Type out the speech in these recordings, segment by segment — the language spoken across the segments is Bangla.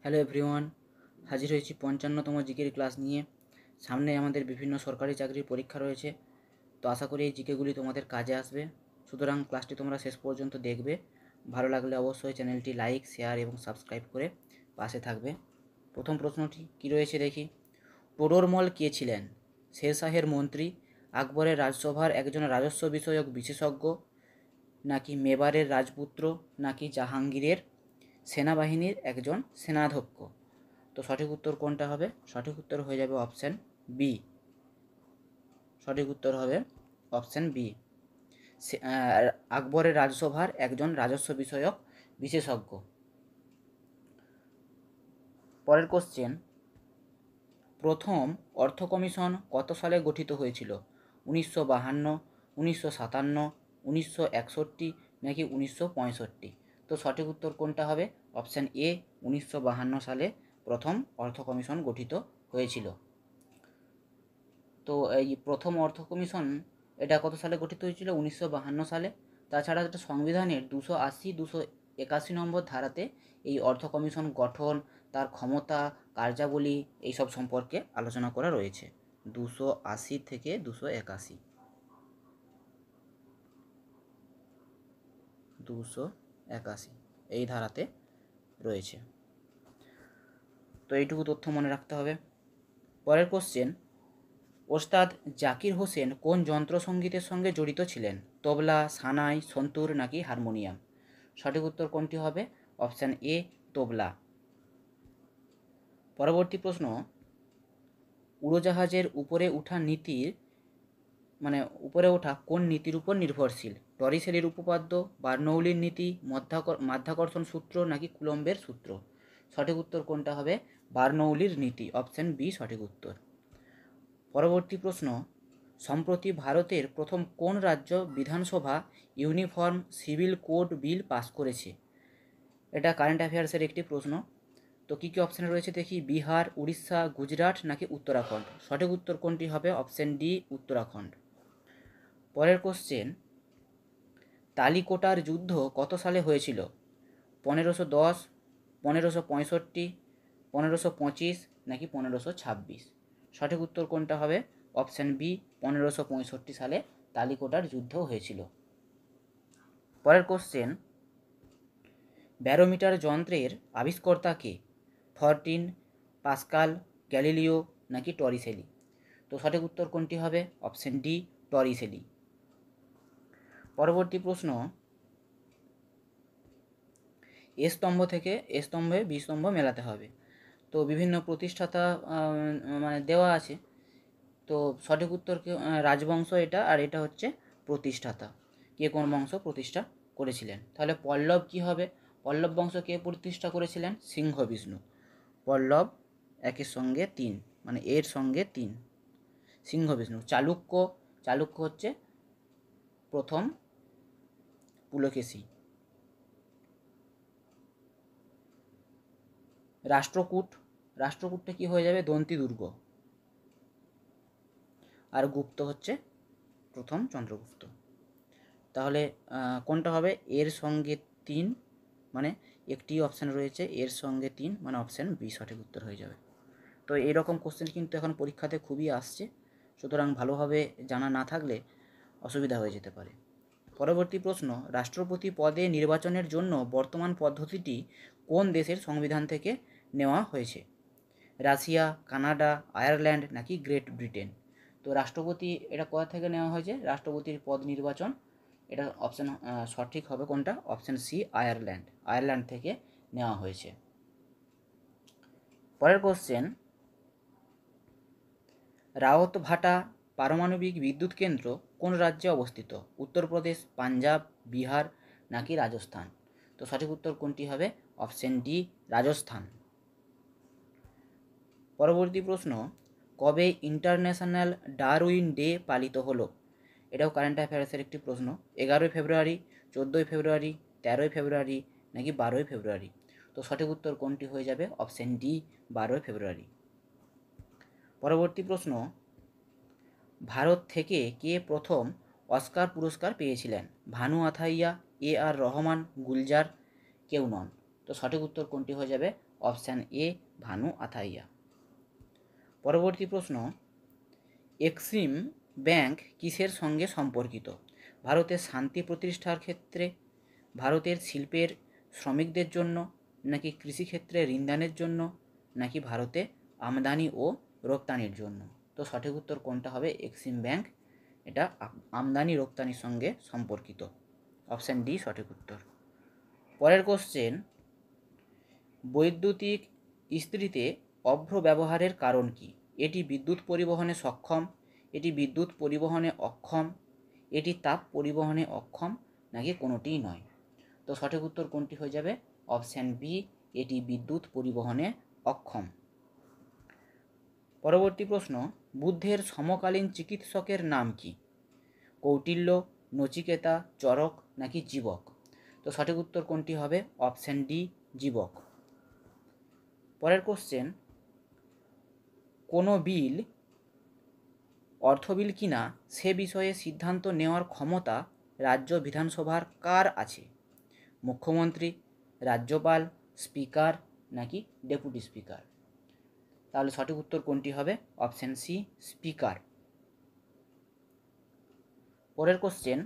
হ্যালো এভরিওয়ান, হাজির হয়েছি 55তম জিকের ক্লাস নিয়ে। সামনে আমাদের বিভিন্ন সরকারি চাকরির পরীক্ষা রয়েছে, তো আশা করি এই জিকেগুলি তোমাদের কাজে আসবে। সুতরাং ক্লাসটি তোমরা শেষ পর্যন্ত দেখবে। ভালো লাগলে অবশ্যই চ্যানেলটি লাইক, শেয়ার এবং সাবস্ক্রাইব করে পাশে থাকবে। প্রথম প্রশ্নটি কী রয়েছে দেখি। টোডরমল কে ছিলেন? শেরশাহের মন্ত্রী, আকবরের রাজসভার একজন রাজস্ব বিষয়ক বিশেষজ্ঞ, নাকি মেবারের রাজপুত্র, নাকি জাহাঙ্গীরের সেনাবাহিনীর একজন সেনাধ্যক্ষ? তো সঠিক উত্তর কোনটা হবে? সঠিক উত্তর হয়ে যাবে অপশান বি। সঠিক উত্তর হবে অপশান বি, আকবরের রাজসভার একজন রাজস্ব বিষয়ক বিশেষজ্ঞ। পরের কোশ্চেন, প্রথম অর্থ কমিশন কত সালে গঠিত হয়েছিল? 1952, 1957, 1961 নাকি 1965? তো সঠিক উত্তর কোনটা হবে? অপশান এ, 1952 সালে প্রথম অর্থ কমিশন গঠিত হয়েছিল। তো এই প্রথম অর্থ কমিশন এটা কত সালে গঠিত হয়েছিল? 1952 সালে। তাছাড়া এটা সংবিধানের 280, 281 নম্বর ধারাতে এই অর্থ কমিশন গঠন, তার ক্ষমতা, কার্যাবলী এইসব সম্পর্কে আলোচনা করা রয়েছে। 280 থেকে 281, 281 এই ধারাতে রয়েছে। তো এইটুকু তথ্য মনে রাখতে হবে। পরের কোশ্চেন, ওস্তাদ জাকির হোসেন কোন যন্ত্রসঙ্গীতের সঙ্গে জড়িত ছিলেন? তবলা, সানাই, সন্তুর নাকি হারমোনিয়াম? সঠিক উত্তর কোনটি হবে? অপশান এ, তবলা। পরবর্তী প্রশ্ন, উড়োজাহাজের উপরে ওঠা নীতির উপরে ওঠা কোন নীতির উপর নির্ভরশীল? টরিসেলির উপপাদ্য, বার্নৌলির নীতি, মাধ্যাকর্ষণ সূত্র নাকি কুলম্বের সূত্র? সঠিক উত্তর কোনটা হবে? বার্নৌলির নীতি, অপশান বি সঠিক উত্তর। পরবর্তী প্রশ্ন, সম্প্রতি ভারতের প্রথম কোন রাজ্য বিধানসভা uniform civil code bill pass করেছে? এটা কারেন্ট অ্যাফেয়ার্সের একটি প্রশ্ন। তো কী কী অপশান রয়েছে দেখি। বিহার, উড়িষ্যা, গুজরাট নাকি উত্তরাখণ্ড? সঠিক উত্তর কোনটি হবে? Option D, Uttarakhand. পরের কোশ্চেন, তালিকোটার যুদ্ধ কত সালে হয়েছিল? 1510, 1565, 1525 নাকি 1526? সঠিক উত্তর কোনটা হবে? অপশান বি, 1565 সালে তালিকোটার যুদ্ধ হয়েছিল। পরের কোশ্চেন, ব্যারোমিটার যন্ত্রের আবিষ্কর্তা কে? ফরটিন, পাস্কাল, গ্যালিলিও নাকি টরিসেলি? তো সঠিক উত্তর কোনটি হবে? Option D, Torricelli. পরবর্তী প্রশ্ন, এ স্তম্ভ থেকে এ স্তম্ভে বি স্তম্ভ মেলাতে হবে। তো বিভিন্ন প্রতিষ্ঠাতা দেওয়া আছে। তো সঠিক উত্তর রাজবংশ এটা, আর এটা হচ্ছে প্রতিষ্ঠাতা, কে কোন বংশ প্রতিষ্ঠা করেছিলেন। তাহলে পল্লব কি হবে? পল্লব বংশ কে প্রতিষ্ঠা করেছিলেন? সিংহ বিষ্ণু। পল্লব একের সঙ্গে 3, এর সঙ্গে 3, সিংহ বিষ্ণু। চালুক্য, চালুক্য হচ্ছে প্রথম পুলকেশী। রাষ্ট্রকূট, রাষ্ট্রকূটটা কি হয়ে যাবে? দন্তি দুর্গ। আর গুপ্ত হচ্ছে প্রথম চন্দ্রগুপ্ত। তাহলে কোনটা হবে? এর সঙ্গে 3, একটি অপশান রয়েছে এর সঙ্গে 3, অপশান বি সঠিক উত্তর হয়ে যাবে। তো এইরকম কোশ্চেন কিন্তু এখন পরীক্ষাতে খুবই আসছে, সুতরাং ভালোভাবে জানা না থাকলে অসুবিধা হয়ে যেতে পারে। পরবর্তী প্রশ্ন, রাষ্ট্রপতি পদে নির্বাচনের জন্য বর্তমান পদ্ধতিটি কোন দেশের সংবিধান থেকে নেওয়া হয়েছে? রাশিয়া, কানাডা, আয়ারল্যান্ড নাকি গ্রেট ব্রিটেন? তো রাষ্ট্রপতি এটা কোথা থেকে নেওয়া হয়েছে? রাষ্ট্রপতির পদ নির্বাচন, এটা অপশান সঠিক হবে কোনটা? Option C, Ireland. আয়ারল্যান্ড থেকে নেওয়া হয়েছে। পরের কোশ্চেন, রাওতভাটা পারমাণবিক বিদ্যুৎ কেন্দ্র কোন রাজ্যে অবস্থিত? উত্তরপ্রদেশ, পাঞ্জাব, বিহার নাকি রাজস্থান? তো সঠিক উত্তর কোনটি হবে? Option D, Rajasthan. পরবর্তী প্রশ্ন, কবে ইন্টারন্যাশনাল ডারউইন ডে পালিত হলো? এটাও কারেন্ট অ্যাফেয়ার্সের একটি প্রশ্ন। 11 ফেব্রুয়ারি, 14 ফেব্রুয়ারি, 13 ফেব্রুয়ারি নাকি 12 ফেব্রুয়ারি? তো সঠিক উত্তর কোনটি হয়ে যাবে? অপশান ডি, 12 ফেব্রুয়ারি। পরবর্তী প্রশ্ন, ভারত থেকে কে প্রথম অস্কার পুরস্কার পেয়েছিলেন? ভানু আথাইয়া, এ আর রহমান, গুলজার, কেউ নন? তো সঠিক উত্তর কোনটি হয়ে যাবে? Option A Bhanu Athaiya. পরবর্তী প্রশ্ন, এক্সিম ব্যাংক কিসের সঙ্গে সম্পর্কিত? ভারতের শান্তি প্রতিষ্ঠার ক্ষেত্রে, ভারতের শিল্পের শ্রমিকদের জন্য, নাকি কৃষিক্ষেত্রে ঋণদানের জন্য, নাকি ভারতে আমদানি ও রপ্তানির জন্য? তো সঠিক উত্তর কোনটা হবে? এক্সিম ব্যাংক এটা আমদানি রপ্তানির সঙ্গে সম্পর্কিত। অপশান ডি সঠিক উত্তর। পরের কোশ্চেন, বৈদ্যুতিক ইস্ত্রিতে অভ্র ব্যবহারের কারণ কি? এটি বিদ্যুৎ পরিবহনে সক্ষম, এটি বিদ্যুৎ পরিবহনে অক্ষম, এটি তাপ পরিবহনে অক্ষম, নাকি কোনোটিই নয়? তো সঠিক উত্তর কোনটি হয়ে যাবে? অপশান বি, এটি বিদ্যুৎ পরিবহনে অক্ষম। পরবর্তী প্রশ্ন, বুদ্ধের সমকালীন চিকিৎসকের নাম কি? কৌটিল্য, নচিকেতা, চরক, নাকি জীবক? তো সঠিক উত্তর কোনটি হবে? Option D Jivaka. পরের কোশ্চেন, কোনো বিল অর্থ বিল কিনা সে বিষয়ে সিদ্ধান্ত নেওয়ার ক্ষমতা রাজ্য বিধানসভার কার আছে? মুখ্যমন্ত্রী, রাজ্যপাল, স্পিকার, নাকি ডেপুটি স্পিকার? তাহলে সঠিক উত্তর কোনটি হবে? Option C speaker. পরের কোশ্চেন,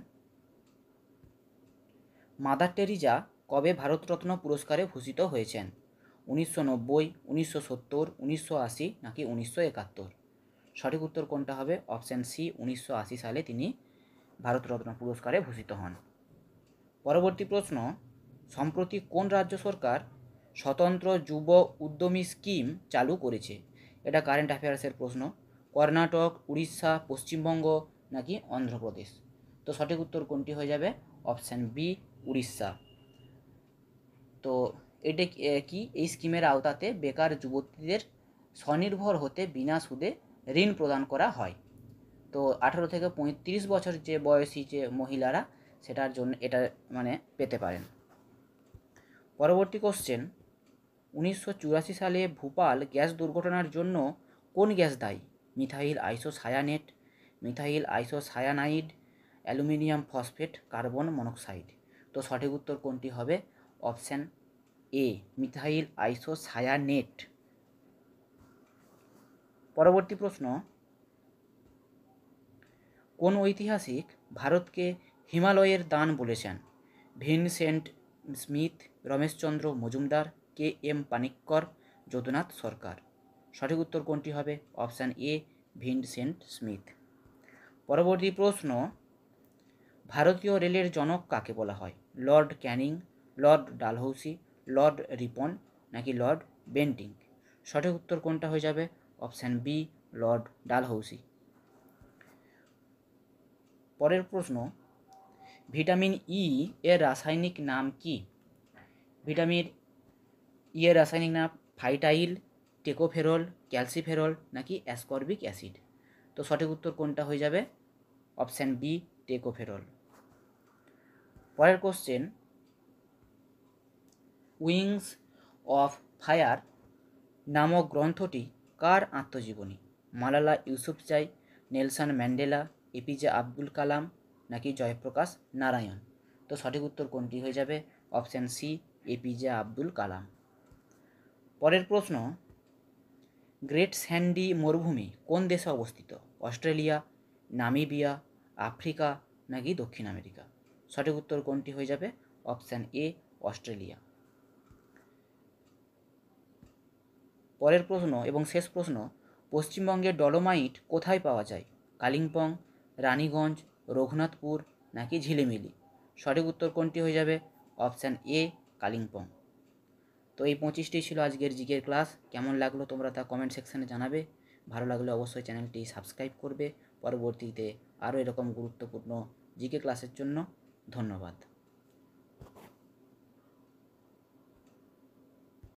মাদার টেরিজা কবে ভারতরত্ন পুরস্কারে ভূষিত হয়েছেন? 1990, 1970, 1980, নাকি 1971? সঠিক উত্তর কোনটা হবে? অপশান সি 1980 সালে তিনি ভারতরত্ন পুরস্কারে ভূষিত হন। পরবর্তী প্রশ্ন, সম্প্রতি কোন রাজ্য সরকার স্বতন্ত্র যুব উদ্যমী স্কিম চালু করেছে? এটা কারেন্ট অ্যাফেয়ার্সের প্রশ্ন। কর্ণাটক, উড়িষ্যা, পশ্চিমবঙ্গ, নাকি অন্ধ্রপ্রদেশ? তো সঠিক উত্তর কোনটি হয়ে যাবে? Option B Orissa. তো এটা কি? এই স্কিমের আওতাতে বেকার যুবতীদের স্বনির্ভর হতে বিনা সুদে ঋণ প্রদান করা হয়। তো 18 থেকে 35 বছর যে বয়সী যে মহিলারা সেটার জন্য এটা মানে পেতে পারেন। পরবর্তী কোশ্চেন, 1984 সালে ভোপাল গ্যাস দুর্ঘটনার জন্য কোন গ্যাস দায়ী? Methyl isocyanate, methyl isocyanide, aluminium phosphate, carbon monoxide? তো সঠিক উত্তর কোনটি হবে? Option A methyl isocyanate. পরবর্তী প্রশ্ন, কোন ঐতিহাসিক ভারতকে হিমালয়ের দান বলেছেন? Vincent Smith, Rameshchandra Majumdar, K M Panikkar, Jadunath Sarkar? সঠিক উত্তর কোনটি হবে? Option A Vincent Smith. পরবর্তী প্রশ্ন, ভারতীয় রেলের জনক কাকে বলা হয়? Lord Canning, Lord Dalhousie, Lord Ripon, নাকি লর্ড বেন্টিং? সঠিক উত্তর কোনটা হয়ে যাবে? Option B Lord Dalhousie. পরের প্রশ্ন, ভিটামিন ই এর রাসায়নিক নাম কি? ভিটামিন ই এর রাসায়নিক নাম ফাইটাইল, টেকোফেরল, ক্যালসিফেরল, নাকি অ্যাসকর্বিক অ্যাসিড? তো সঠিক উত্তর কোনটা হয়ে যাবে? Option B tocopherol. পরের কোশ্চেন, উইংস অফ ফায়ার নামক গ্রন্থটি কার আত্মজীবনী? Malala Yousafzai, Nelson Mandela, APJ Abdul Kalam, নাকি জয়প্রকাশ নারায়ণ? তো সঠিক উত্তর কোনটি হয়ে যাবে? Option C APJ Abdul Kalam. পরের প্রশ্ন, গ্রেট স্যান্ডি মরুভূমি কোন দেশে অবস্থিত? অস্ট্রেলিয়া, নামিবিয়া, আফ্রিকা, নাকি দক্ষিণ আমেরিকা? সঠিক উত্তর কোনটি হয়ে যাবে? Option A Australia. পরের প্রশ্ন এবং শেষ প্রশ্ন, পশ্চিমবঙ্গের ডলোমাইট কোথায় পাওয়া যায়? কালিম্পং, রানীগঞ্জ, রঘুনাথপুর, নাকি ঝিলিমিলি? সঠিক উত্তর কোনটি হয়ে যাবে? Option A Kalimpong. তো এই 25টি ছিল আজকের জিকের ক্লাস। কেমন লাগলো তোমরা তা কমেন্ট সেকশানে জানাবে। ভালো লাগলে অবশ্যই চ্যানেলটি সাবস্ক্রাইব করবে। পরবর্তীতে আরও এরকম গুরুত্বপূর্ণ জিকে ক্লাসের জন্য ধন্যবাদ।